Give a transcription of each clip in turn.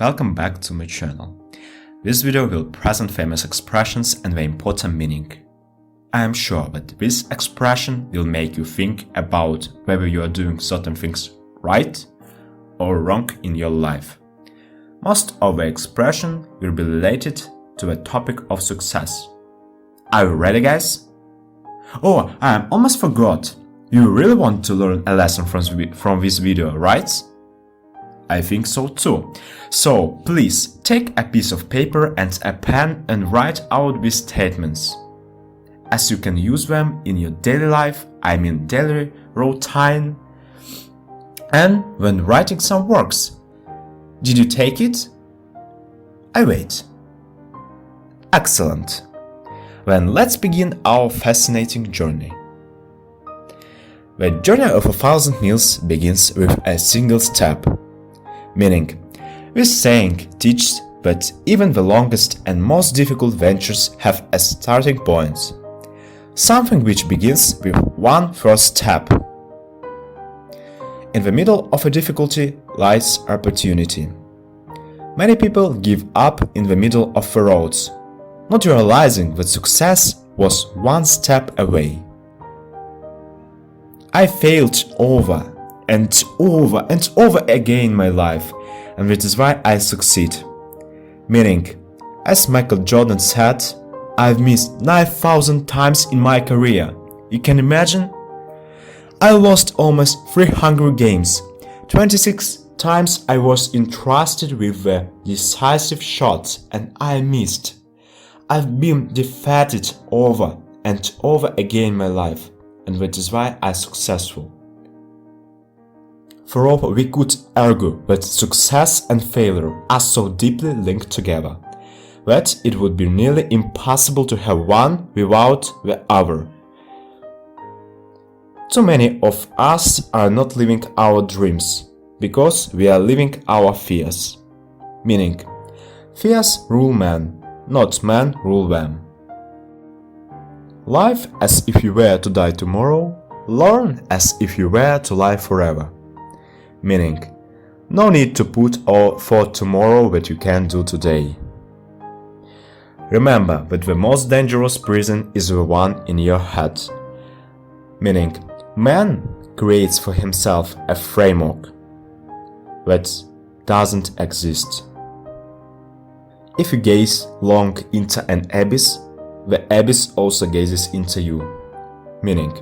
Welcome back to my channel. This video will present famous expressions and their important meaning. I am sure that this expression will make you think about whether you are doing certain things right or wrong in your life. Most of the expression will be related to the topic of success. Are you ready, guys? Oh, I almost forgot. You really want to learn a lesson from this video, right? I think so too. So please take a piece of paper and a pen and write out these statements, as you can use them in your daily life, daily routine, and when writing some works. Did you take it? I wait. Excellent. Then let's begin our fascinating journey. The journey of 1,000 miles begins with a single step. Meaning, this saying teaches that even the longest and most difficult ventures have a starting point, something which begins with one first step. In the middle of a difficulty lies opportunity. Many people give up in the middle of the road, not realizing that success was one step away. I failed over and over and over again in my life, and that is why I succeed. Meaning, as Michael Jordan said, I've missed 9,000 times in my career. You can imagine? I lost almost 300 games. 26 times I was entrusted with the decisive shot and I missed. I've been defeated over and over again in my life, and that is why I'm successful. Moreover, we could argue that success and failure are so deeply linked together that it would be nearly impossible to have one without the other. Too many of us are not living our dreams because we are living our fears. Meaning, fears rule man, not man rule them. Live as if you were to die tomorrow, learn as if you were to live forever. Meaning, no need to put all for tomorrow that you can do today. Remember that the most dangerous prison is the one in your head. Meaning, man creates for himself a framework that doesn't exist. If you gaze long into an abyss, the abyss also gazes into you. Meaning,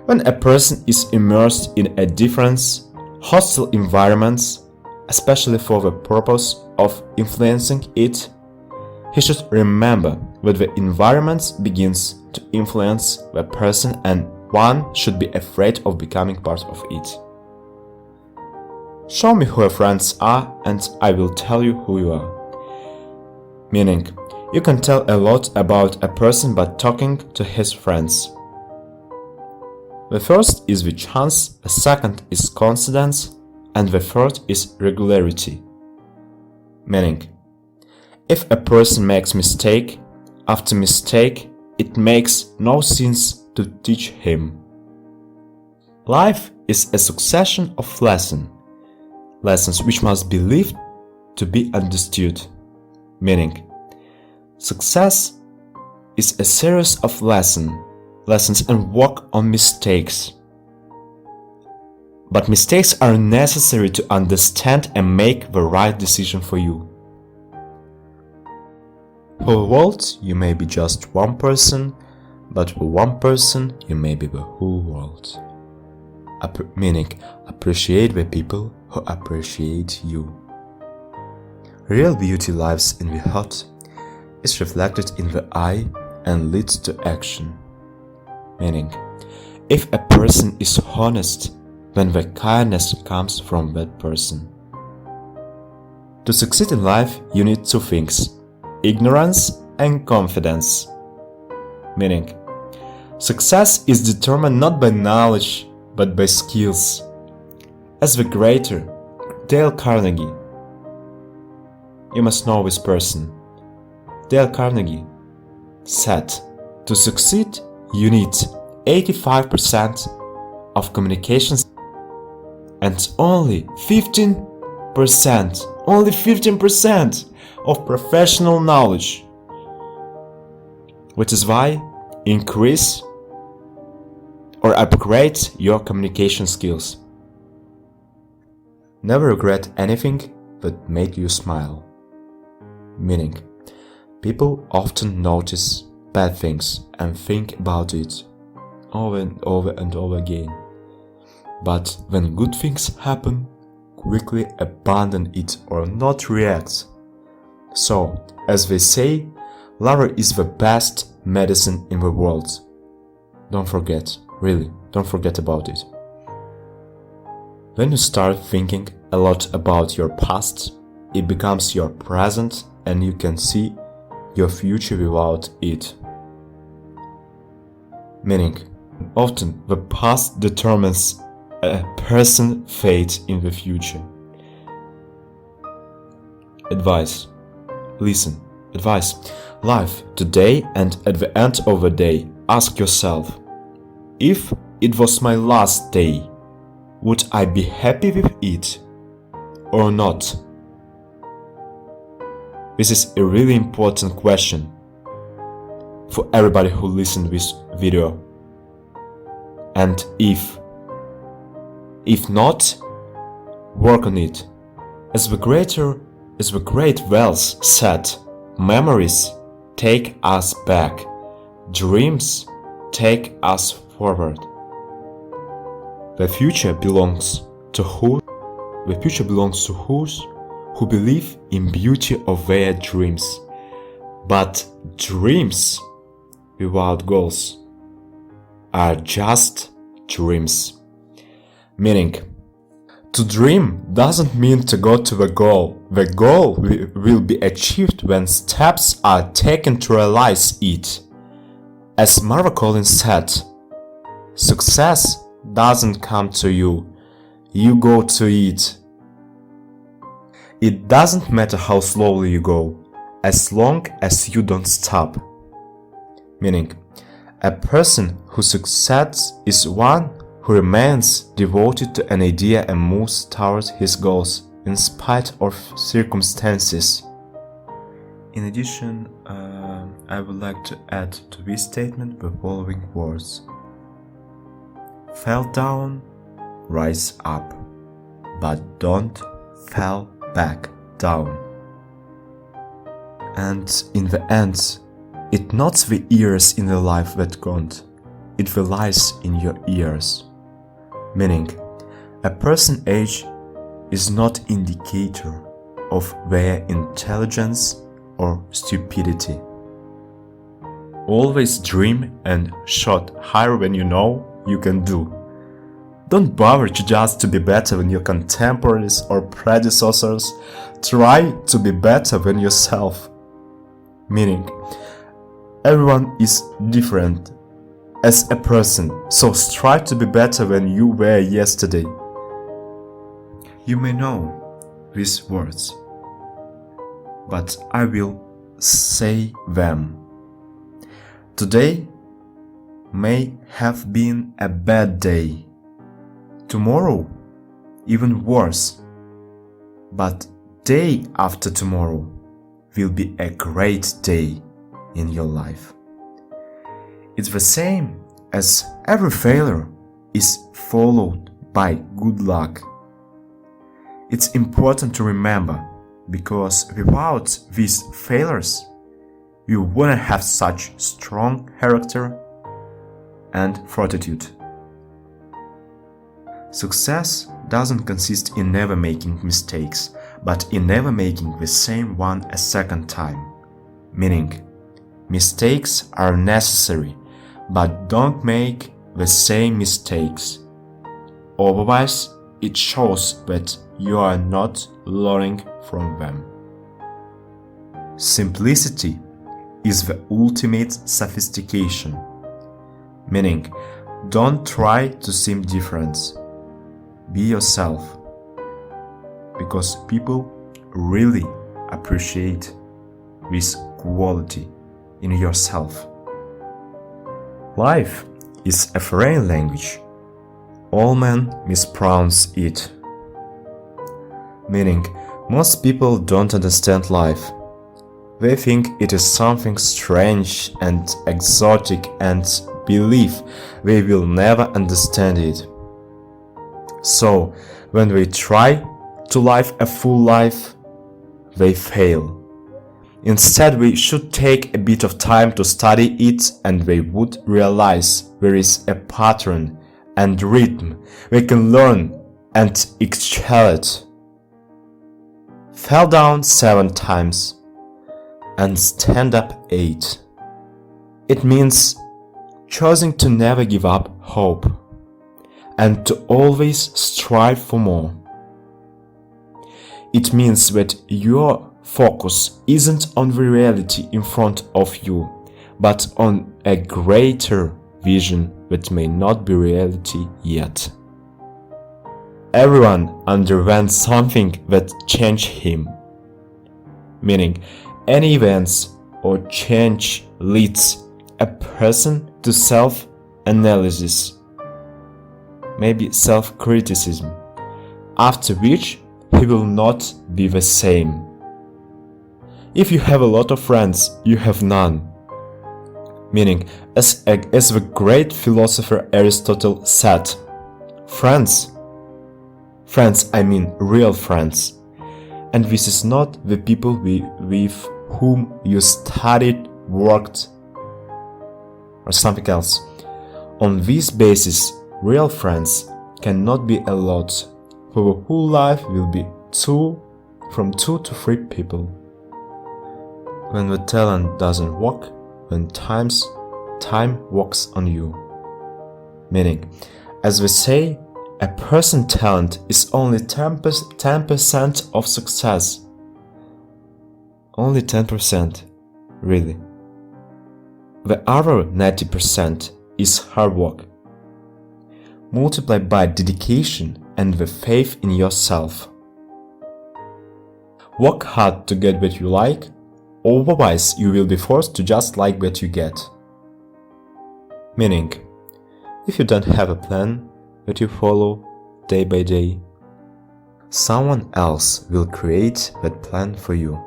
when a person is immersed in a different, hostile environments, especially for the purpose of influencing it, he should remember that the environment begins to influence the person and one should be afraid of becoming part of it. Show me who your friends are and I will tell you who you are. Meaning, you can tell a lot about a person by talking to his friends. The first is the chance, the second is coincidence, and the third is regularity. Meaning, if a person makes mistake after mistake, it makes no sense to teach him. Life is a succession of lessons which must be lived to be understood. Meaning, success is a series of lessons and work on mistakes. But mistakes are necessary to understand and make the right decision for you. For the world, you may be just one person, but for one person, you may be the whole world. Meaning, appreciate the people who appreciate you. Real beauty lives in the heart, is reflected in the eye and leads to action. Meaning, if a person is honest, then the kindness comes from that person. To succeed in life, you need two things: ignorance and confidence. Meaning, success is determined not by knowledge, but by skills. As the greater Dale Carnegie, you must know this person. Dale Carnegie said, to succeed, you need 85% of communications and only 15% only 15% of professional knowledge. Which is why increase or upgrade your communication skills. Never regret anything that made you smile. Meaning, people often notice bad things and think about it over and over and over again. But when good things happen, quickly abandon it or not react. So, as they say, laughter is the best medicine in the world. Don't forget, really, don't forget about it. When you start thinking a lot about your past, it becomes your present and you can see your future without it. Meaning, often the past determines a person's fate in the future. Advice. Listen. Advice. Life today and at the end of the day, ask yourself, if it was my last day, would I be happy with it or not? This is a really important question for everybody who listens to this video. And if not, work on it. As the great Wells said, memories take us back, dreams take us forward. The future belongs to who? The future belongs to those who believe in beauty of their dreams. But dreams without goals are just dreams. Meaning, to dream doesn't mean to go to the goal. The goal will be achieved when steps are taken to realize it. As Marva Collins said, success doesn't come to you, you go to it. It doesn't matter how slowly you go, as long as you don't stop. Meaning, a person who succeeds is one who remains devoted to an idea and moves towards his goals in spite of circumstances. In addition, I would like to add to this statement the following words. Fall down, rise up, but don't fall back down. And in the end, it's not the ears in the life that count, it lies in your ears. Meaning, a person's age is not indicator of their intelligence or stupidity. Always dream and shot higher when you know you can do. Don't bother just to be better than your contemporaries or predecessors. Try to be better than yourself. Meaning, everyone is different as a person, so strive to be better than you were yesterday. You may know these words, but I will say them. Today may have been a bad day. Tomorrow, even worse. But day after tomorrow will be a great day in your life. It's the same as every failure is followed by good luck. It's important to remember, because without these failures, you wouldn't have such strong character and fortitude. Success doesn't consist in never making mistakes, but in never making the same one a second time. Meaning, mistakes are necessary, but don't make the same mistakes. Otherwise, it shows that you are not learning from them. Simplicity is the ultimate sophistication. Meaning, don't try to seem different. Be yourself, because people really appreciate this quality in yourself. Life is a foreign language. All men mispronounce it. Meaning, most people don't understand life. They think it is something strange and exotic and believe they will never understand it. So, when they try to live a full life, they fail. Instead, we should take a bit of time to study it, and they would realize there is a pattern and rhythm they can learn and excel it. Fell down 7 times and stand up 8. It means choosing to never give up hope and to always strive for more. It means that your focus isn't on the reality in front of you, but on a greater vision that may not be reality yet. Everyone underwent something that changed him. Meaning, any events or change leads a person to self-analysis, maybe self-criticism, after which he will not be the same. If you have a lot of friends, you have none. Meaning, as the great philosopher Aristotle said, friends, I mean real friends. And this is not the people with whom you studied, worked, or something else. On this basis, real friends cannot be a lot, for the whole life will be from 2 to 3 people. When the talent doesn't work, when time works on you. Meaning, as we say, a person's talent is only 10% of success. Only 10%, really. The other 90% is hard work, multiplied by dedication and the faith in yourself. Work hard to get what you like, otherwise you will be forced to just like what you get. Meaning, if you don't have a plan that you follow day by day, someone else will create that plan for you.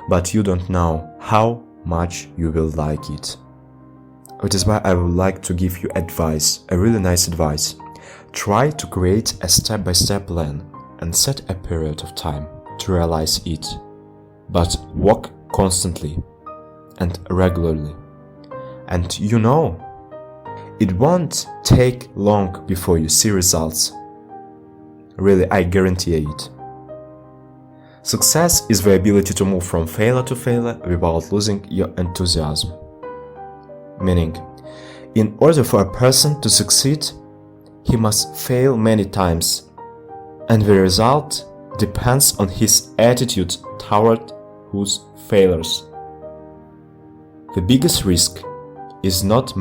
But you don't know how much you will like it. Which is why I would like to give you advice, a really nice advice. Try to create a step-by-step plan and set a period of time to realize it. But work constantly and regularly. And you know, it won't take long before you see results. Really, I guarantee it. Success is the ability to move from failure to failure without losing your enthusiasm. Meaning, in order for a person to succeed, he must fail many times, and the result depends on his attitude toward those failures. The biggest risk is not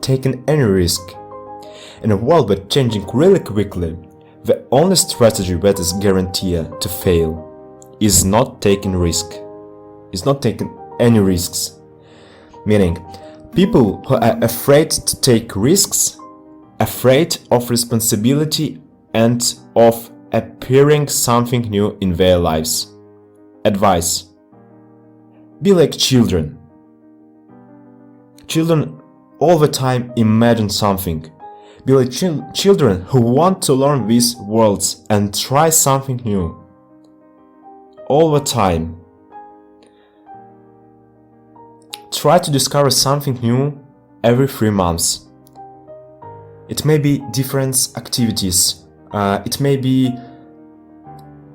taking any risk. In a world that's changing really quickly, the only strategy that is guaranteed to fail is not taking risk. Is not taking any risks. Meaning, people who are afraid to take risks, afraid of responsibility and of appearing something new in their lives. Advice: be like children. Children all the time imagine something. Be like children who want to learn these worlds and try something new. All the time. Try to discover something new every 3 months. It may be different activities. It may be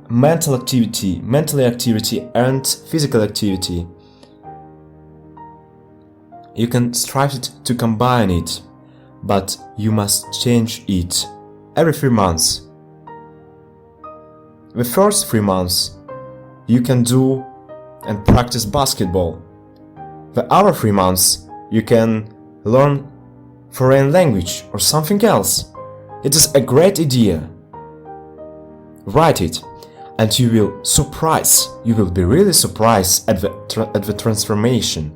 mental activity and physical activity. You can strive to combine it, but you must change it every 3 months. The first 3 months, you can do and practice basketball. The other 3 months, you can learn foreign language or something else. It is a great idea. Write it, and you will be really surprised at the transformation.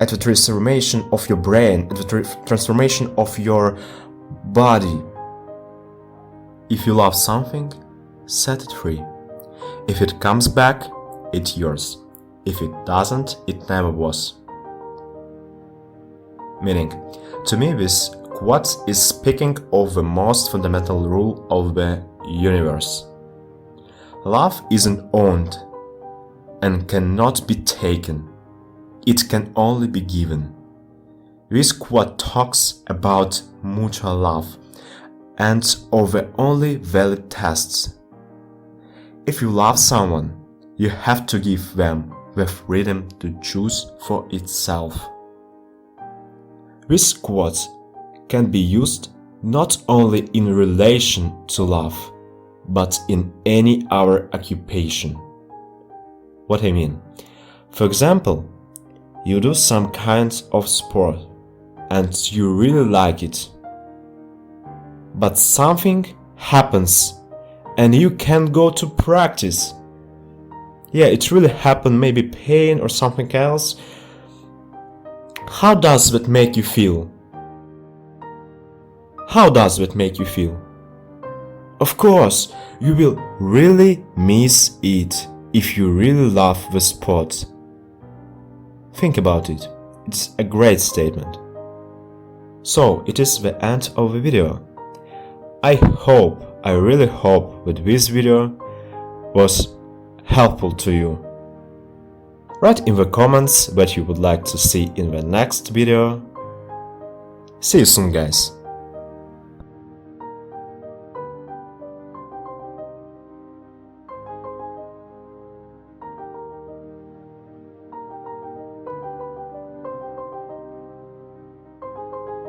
At the transformation of your brain, at the transformation of your body. If you love something, set it free. If it comes back, it's yours. If it doesn't, it never was. Meaning, to me this quote is speaking of the most fundamental rule of the universe. Love isn't owned and cannot be taken. It can only be given. This quote talks about mutual love and of the only valid tests. If you love someone, you have to give them the freedom to choose for itself. This quote can be used not only in relation to love, but in any other occupation. What I mean? For example, you do some kind of sport and you really like it, but something happens and you can't go to practice. Yeah, it really happened, maybe pain or something else. How does that make you feel? How does that make you feel? Of course, you will really miss it if you really love the sport. Think about it. It's a great statement. So, it is the end of the video. I really hope that this video was helpful to you. Write in the comments what you would like to see in the next video. See you soon, guys.